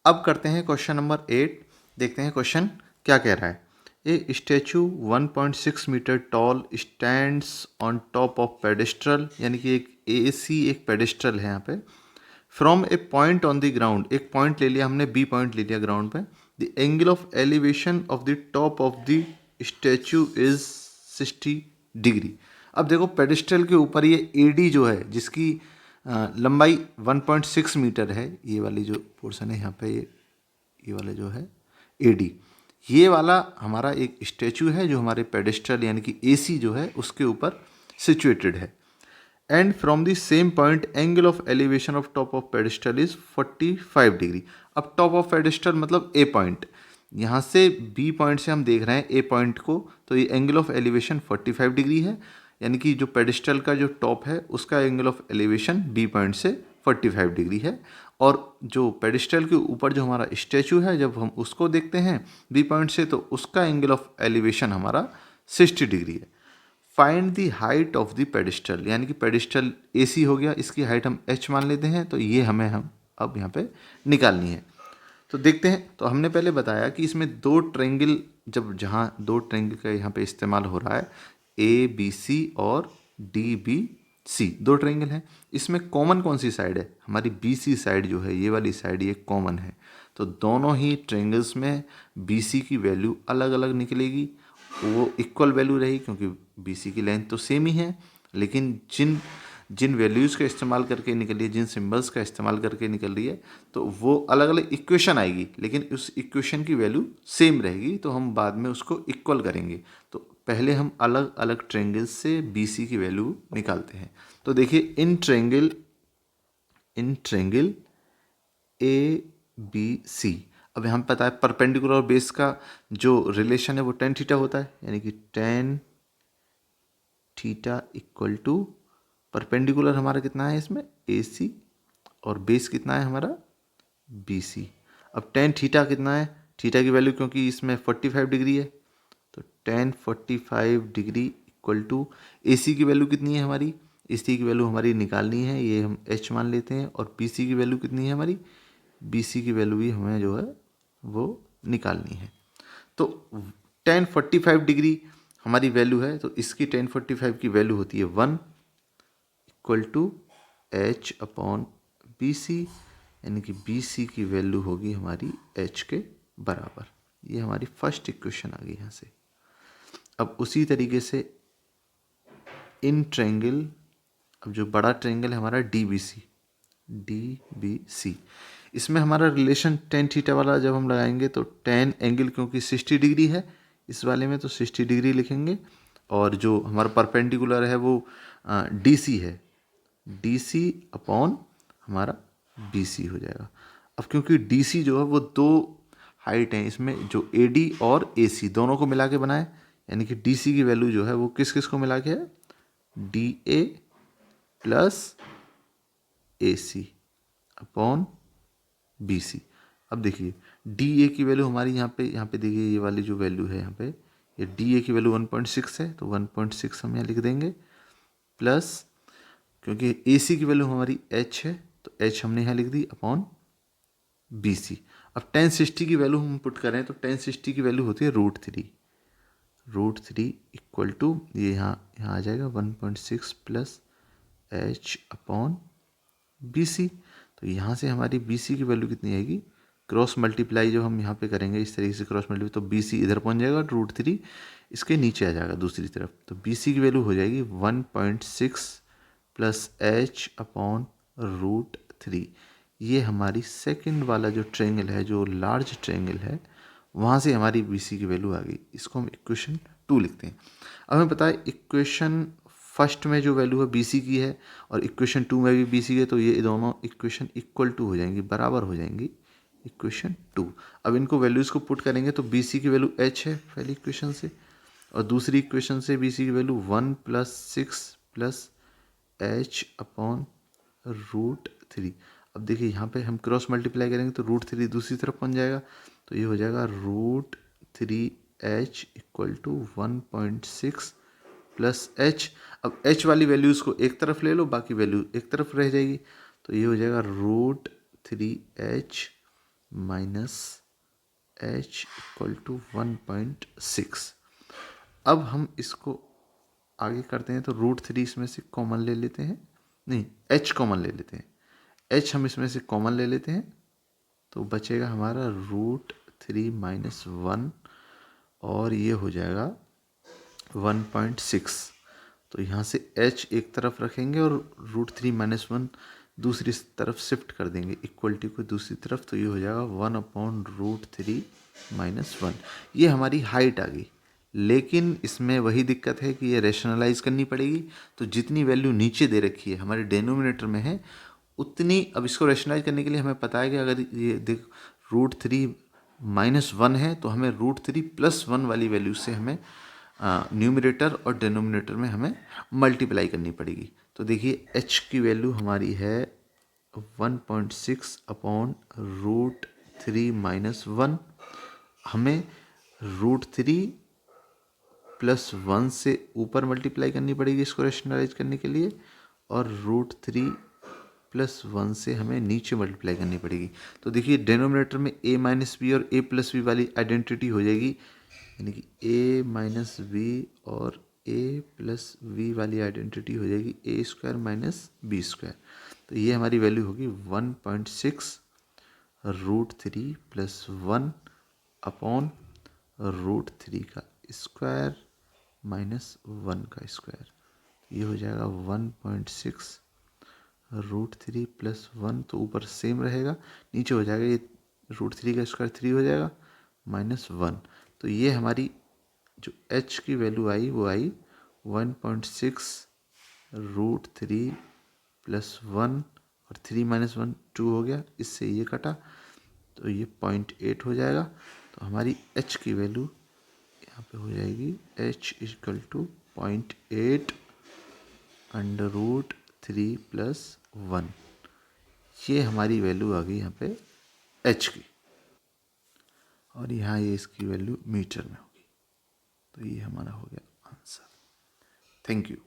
अब करते हैं क्वेश्चन नंबर 8। देखते हैं क्वेश्चन क्या कह रहा है। A statue 1.6 meter tall stands on top of pedestal, यानी कि एक एसी एक पेडेस्ट्रल है यहाँ पे। From a point on the ground, एक पॉइंट ले लिया हमने, बी पॉइंट ले लिया ग्राउंड पे। The angle of elevation of the top of the statue is 60 degree. अब देखो पेडेस्ट्रल के ऊपर ये एडी जो है, जिसकी लंबाई 1.6 मीटर है, ये वाली जो पोर्शन है यहाँ पे, ये वाला जो है एडी, ये वाला हमारा एक स्टैचू है जो हमारे पेडेस्ट्रल यानी कि एसी जो है उसके ऊपर सिचुएटेड है। And from the same point angle of elevation of top of pedestal is 45 degree. अब टॉप ऑफ पेडेस्ट्रल मतलब ए पॉइंट, यहाँ से बी पॉइंट से हम देख रहे हैं ए पॉइंट को, तो ये एंगल ऑफ एलिवेशन 45 डिग्री है, यानी कि जो पेडेस्ट्रल का जो टॉप है उसका angle of elevation B point से 45 डिग्री है। और जो पेडेस्ट्रल के ऊपर जो हमारा स्टैचू है, जब हम उसको देखते हैं बी पॉइंट से, तो उसका एंगल ऑफ एलिवेशन हमारा 60 डिग्री है। Find the height of the pedestal, यानी कि पेडेस्ट्रल एसी हो गया, इसकी हाइट हम एच मान लेते हैं, तो ये हम अब यहाँ पे निकालनी है। तो देखते हैं। तो हमने पहले बताया कि इसमें दो ट्रायंगल, जहाँ दो ट्रायंगल का यहाँ पे इस्तेमाल हो रहा है, ए बी सी और डी बी सी, दो ट्रायंगल हैं। इसमें कॉमन कौन सी साइड है? हमारी बी सी साइड जो है, ये वाली साइड, ये कॉमन है। तो दोनों ही ट्रायंगल्स में बी सी की वैल्यू अलग अलग निकलेगी, वो इक्वल वैल्यू रहेगी, क्योंकि बी सी की लेंथ तो सेम ही है, लेकिन जिन जिन वैल्यूज़ का इस्तेमाल करके निकल रही है, जिन सिंबल्स का इस्तेमाल करके निकल रही है, तो वो अलग अलग इक्वेशन आएगी, लेकिन उस इक्वेशन की वैल्यू सेम रहेगी, तो हम बाद में उसको इक्वल करेंगे। तो पहले हम अलग अलग ट्रायंगल्स से बी सी की वैल्यू निकालते हैं। तो देखिए, in triangle A B C, अब यहाँ पता है परपेंडिकुलर और बेस का जो रिलेशन है वो tan थीटा होता है, यानी कि tan theta equal to perpendicular हमारा कितना है इसमें, ए सी, और बेस कितना है हमारा बी सी। अब tan थीटा कितना है, थीटा की वैल्यू क्योंकि इसमें 45 डिग्री है, तो tan 45 डिग्री इक्वल टू ए सी की वैल्यू कितनी है हमारी, ए सी की वैल्यू हमारी निकालनी है, ये हम एच मान लेते हैं, और बी सी की वैल्यू कितनी है हमारी, बी सी की वैल्यू भी हमें जो है वो निकालनी है। तो tan 45 डिग्री हमारी वैल्यू है, तो इसकी tan 45 की वैल्यू होती है 1 equal to H upon B C, यानी कि बी सी की वैल्यू होगी हमारी एच के बराबर। ये हमारी फर्स्ट इक्वेशन आ गई यहाँ से। अब उसी तरीके से इन ट्रायंगल, अब जो बड़ा ट्रायंगल है हमारा डी बी सी, इसमें हमारा रिलेशन tan थीटा वाला जब हम लगाएंगे, तो tan एंगल क्योंकि 60 डिग्री है इस वाले में, तो 60 डिग्री लिखेंगे, और जो हमारा परपेंडिकुलर है वो डी सी है, डी सी अपॉन हमारा बी सी हो जाएगा। अब क्योंकि डी सी जो है वो दो हाइट हैं इसमें, जो ए डी और ए सी दोनों को मिला के बनाए, यानी कि डी सी की वैल्यू जो है वो किस किस को मिला के है, D A plus A C upon B C. अब देखिए, डी ए की वैल्यू हमारी यहाँ पे देखिए, ये वाली जो वैल्यू है यहाँ पे, ये डी ए की वैल्यू 1.6 है, तो 1.6 हम यहाँ लिख देंगे, प्लस क्योंकि ए सी की वैल्यू हमारी एच है, तो एच हमने यहाँ लिख दी, अपॉन बी सी। अब tan 60 की वैल्यू हम पुट करें, तो tan 60 की वैल्यू होती है √3 इक्वल टू, ये यहाँ आ जाएगा 1.6 plus H upon B C. तो यहाँ से हमारी बी सी की वैल्यू कितनी आएगी, क्रॉस मल्टीप्लाई जो हम यहाँ पे करेंगे इस तरीके से क्रॉस मल्टीप्लाई, तो बी सी इधर पहुँच जाएगा, √3 इसके नीचे आ जाएगा दूसरी तरफ, तो बी सी की वैल्यू हो जाएगी 1.6 प्लस एच अपॉन √3। ये हमारी सेकंड वाला जो ट्रायंगल है, जो लार्ज ट्रायंगल है, वहाँ से हमारी बी सी की वैल्यू आ गई। इसको हम इक्वेशन 2 लिखते हैं। अब हमें पता है इक्वेशन फर्स्ट में जो वैल्यू है बी सी की है, और इक्वेशन 2 में भी बी सी की है, तो ये दोनों इक्वेशन इक्वल टू हो जाएंगी, बराबर हो जाएंगी, इक्वेशन 2। अब इनको वैल्यूज़ को पुट करेंगे, तो बी सी की वैल्यू एच है पहली इक्वेशन से, और दूसरी इक्वेशन से बी सी की वैल्यू 1 + 6 प्लस एच अपॉन √3। अब देखिए यहाँ पे हम क्रॉस मल्टीप्लाई करेंगे, तो √3 दूसरी तरफ पहुँच जाएगा, तो ये हो जाएगा √3h equal to 1.6 plus H. अब एच वाली वैल्यूज़ को एक तरफ ले लो, बाकी वैल्यू एक तरफ रह जाएगी, तो ये हो जाएगा √3h minus h equal to 1.6। अब हम इसको आगे करते हैं तो √3 इसमें से कॉमन ले लेते हैं, नहीं h कॉमन ले लेते हैं, h हम इसमें से कॉमन ले लेते हैं तो बचेगा हमारा √3 माइनस 1 और ये हो जाएगा 1.6। तो यहाँ से h एक तरफ रखेंगे और √3 माइनस 1 दूसरी तरफ शिफ्ट कर देंगे इक्वलिटी को दूसरी तरफ, तो ये हो जाएगा 1/√3 माइनस 1। ये हमारी हाइट आ गई। लेकिन इसमें वही दिक्कत है कि ये रेशनलाइज करनी पड़ेगी, तो जितनी वैल्यू नीचे दे रखी है हमारे डेनोमिनेटर में है उतनी, अब इसको रेशनलाइज करने के लिए हमें पता है कि अगर ये देख √3 माइनस 1 है तो हमें √3 प्लस 1 वाली वैल्यू से हमें न्यूमरेटर और डिनोमिनेटर में हमें मल्टीप्लाई करनी पड़ेगी। तो देखिए h की वैल्यू हमारी है 1.6 अपॉन √3 माइनस 1। हमें √3 प्लस 1 से ऊपर मल्टीप्लाई करनी पड़ेगी इसको रेशनलाइज करने के लिए, और √3 प्लस 1 से हमें नीचे मल्टीप्लाई करनी पड़ेगी। तो देखिए डेनोमिनेटर में a माइनस बी और a प्लस बी वाली आइडेंटिटी हो जाएगी, यानी कि a माइनस बी और a प्लस बी वाली आइडेंटिटी हो जाएगी a² माइनस b²। तो ये हमारी वैल्यू होगी 1.6 √3 प्लस 1 अपॉन √3 का स्क्वायर माइनस 1 का स्क्वायर। ये हो जाएगा 1.6 √3 प्लस 1, तो ऊपर सेम रहेगा, नीचे हो जाएगा ये √3 का स्क्वायर 3 हो जाएगा माइनस 1। तो ये हमारी जो h की वैल्यू आई वो आई 1.6 √3 प्लस 1 और 3 माइनस 1 2 हो गया, इससे ये कटा तो ये 0.8 हो जाएगा। तो हमारी h की वैल्यू यहाँ पे हो जाएगी h इक्वल टू 0.8 √3 प्लस 1। ये हमारी वैल्यू आ गई यहाँ पे h की, और यहाँ ये इसकी वैल्यू मीटर में होगी। तो ये हमारा हो गया आंसर। Thank you.